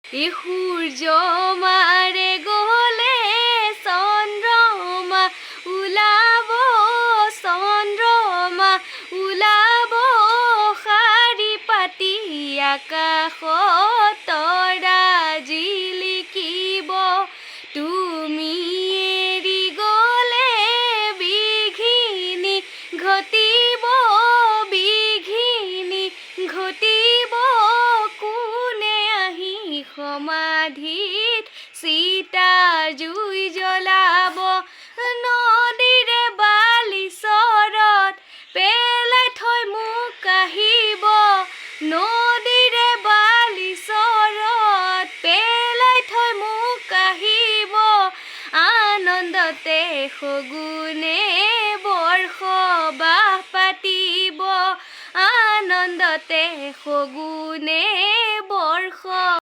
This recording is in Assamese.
এই সূৰ্য মাৰে গ'লে চন্দ্ৰমা ওলাব, চন্দ্ৰমা ওলাব শাৰী পাতি আকাশত তৰা জিলিকিব। তুমি এৰি গ'লে বিঘিনি ঘটিব, বিঘিনি ঘটিব। কোনে আহি সমাধিত চিতা জুই জ্বলাব। নদীৰে বালিচৰত পেলাই থৈ মোক আহিব, নদীৰে বালিচৰত পেলাই থৈ মোক আহিব। আনন্দতে শগুনে বৰসবাহ পাতিব, আনন্দতে শগুনে বৰ্ষ